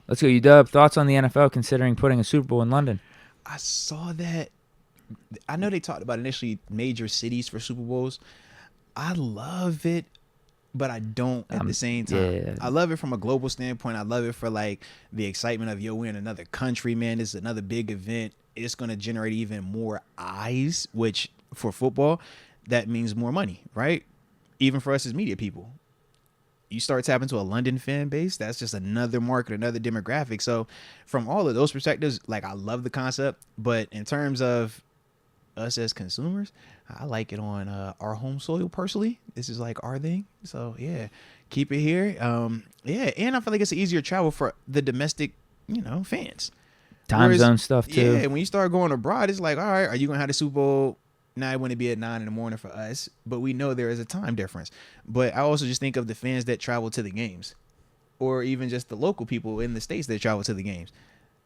Let's go, UW. Thoughts on the NFL considering putting a Super Bowl in London? I saw that. I know they talked about initially major cities for Super Bowls. I love it, but I don't at the same time. Yeah. I love it from a global standpoint. I love it for like the excitement of we're in another country, man. This is another big event. It's gonna generate even more eyes, which for football, that means more money, right? Even for us as media people. You start tapping to a London fan base, that's just another market, another demographic. So from all of those perspectives, like I love the concept, but in terms of us as consumers, I like it on our home soil personally. This is like our thing. So yeah, keep it here. Yeah, and I feel like it's an easier travel for the domestic, fans. Time zone stuff too. Yeah, when you start going abroad, it's like, all right, are you gonna have the Super Bowl? Now it wouldn't be at 9 a.m. for us, but we know there is a time difference. But I also just think of the fans that travel to the games, or even just the local people in the States that travel to the games.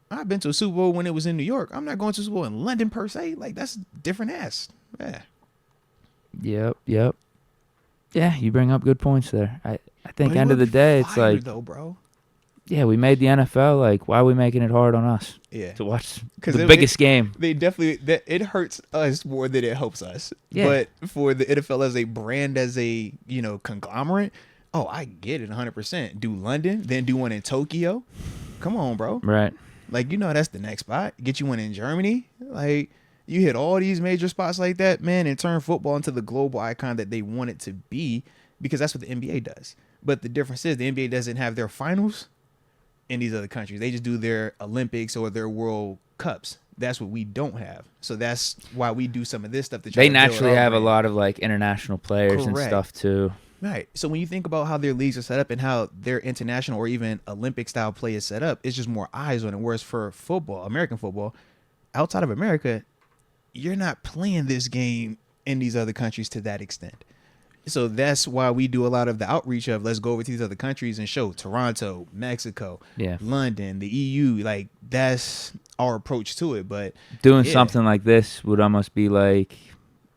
I've been to a Super Bowl when it was in New York. I'm not going to a Super Bowl in London per se. Like that's different ass. Yeah. Yep. Yeah, you bring up good points there. I think But it end of the looked day, it's fire, like, though, bro. yeah, we made the NFL. Like, why are we making it hard on us Yeah, to watch 'Cause the it- biggest game? they definitely it hurts us more than it helps us. Yeah. But for the NFL as a brand, as a conglomerate, oh, I get it 100%. Do London, then do one in Tokyo. Come on, bro. Right. Like that's the next spot. Get you one in Germany. Like you hit all these major spots like that, man, and turn football into the global icon that they want it to be, because that's what the NBA does. But the difference is the NBA doesn't have their finals in these other countries. They just do their Olympics or their World Cups. That's what we don't have. So that's why we do some of this stuff. They naturally have a lot of like international players and Correct. stuff too. Right. So when you think about how their leagues are set up and how their international or even Olympic style play is set up, it's just more eyes on it. Whereas for football, American football, outside of America, you're not playing this game in these other countries to that extent. So that's why we do a lot of the outreach of let's go over to these other countries and show Toronto, Mexico, Yeah. London, the EU. Like that's our approach to it. But Doing yeah. something like this would almost be like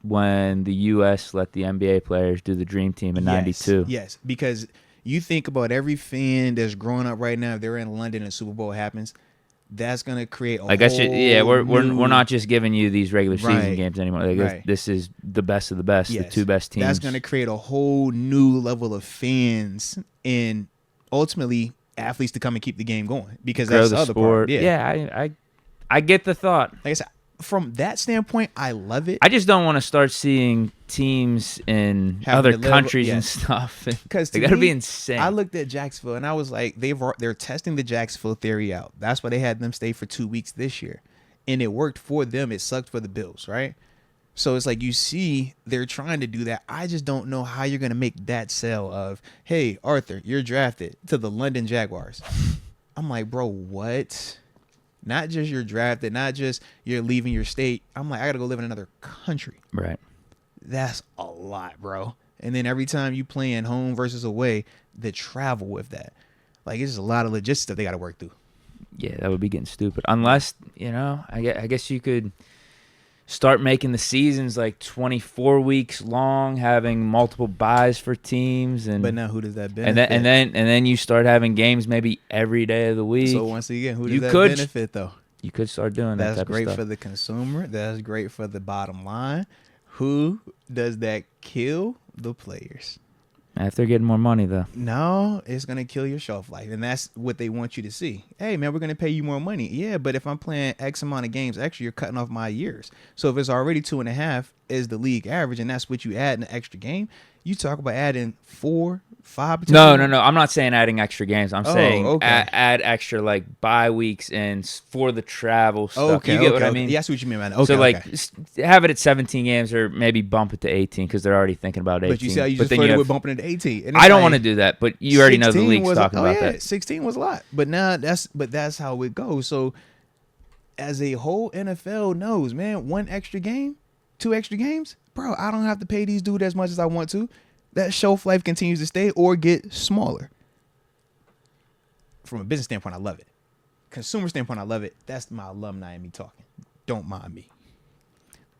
when the U.S. let the NBA players do the Dream Team in '92. Yes, because you think about every fan that's growing up right now, if they're in London and Super Bowl happens, that's gonna create a I guess we're new- not just giving you these regular season Right. games anymore. Like, Right. This is the best of the best, the Yes. two best teams. That's gonna create a whole new level of fans and ultimately athletes to come and keep the game going, because grow that's the the other sport. part. Yeah. I get the thought. Like I said, from that standpoint, I love it. I just don't want to start seeing teams in Having other to live- countries yeah. and stuff. Because They gotta be insane. I looked at Jacksonville and I was like, they're testing the Jacksonville theory out. That's why they had them stay for 2 weeks this year, and it worked for them. It sucked for the Bills, right? So it's like you see they're trying to do that. I just don't know how you're gonna make that sell of, hey, Arthur, you're drafted to the London Jaguars. I'm like, bro, what? Not just you're drafted, not just you're leaving your state. I'm like, I gotta go live in another country. Right. That's a lot, bro. And then every time you playing home versus away, the travel with that. Like, it's just a lot of logistics that they got to work through. Yeah, that would be getting stupid. Unless, I guess you could start making the seasons like 24 weeks long, having multiple buys for teams, and But now who does that benefit? and then you start having games maybe every day of the week. So once again, who does You that could- benefit though? You could start doing that. That's type great of for stuff. the consumer. That's great for the bottom line. Who does that kill? The players. If they're getting more money though. No, it's going to kill your shelf life. And that's what they want you to see. Hey, man, we're going to pay you more money. Yeah, but if I'm playing X amount of games extra, you're cutting off my years. So if it's already 2.5 is the league average, and that's what you add in the extra game, you talk about adding 4, 5. No. I'm not saying adding extra games. I'm saying okay. add extra like bye weeks and for the travel stuff. Okay, You get what I mean? Yeah, that's what you mean, man. Okay, So like okay. have it at 17 games or maybe bump it to 18 because they're already thinking about 18. But you see how you But just then flirted have- with bumping it to 18. And I don't want to do that, but you already know the 16 league's was- talking about yeah, that. 16 was a lot, but now that's how it goes. So as a whole, NFL knows, man, 1 extra game, 2 extra games, bro, I don't have to pay these dudes as much as I want to. That shelf life continues to stay or get smaller. From a business standpoint, I love it. Consumer standpoint, I love it. That's my alumni and me talking. Don't mind me.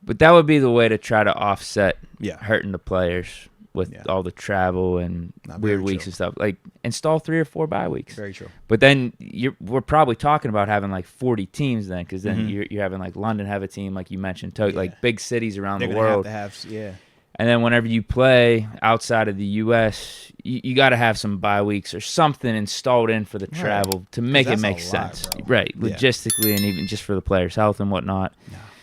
But that would be the way to try to offset Yeah. hurting the players. with Yeah. all the travel and Not very weird weeks true. and stuff. Like install 3 or 4 bye weeks. Very true. But then we're probably talking about having like 40 teams then, because then Mhm. you're having like London have a team, like you mentioned, Yeah. like big cities around They're the gonna world. have to have yeah. And then whenever you play outside of the U.S., you got to have some bye weeks or something installed in for the Right. travel to make it that's a make lot, sense. bro. Right. Yeah. Logistically and even just for the players' health and whatnot. Nah.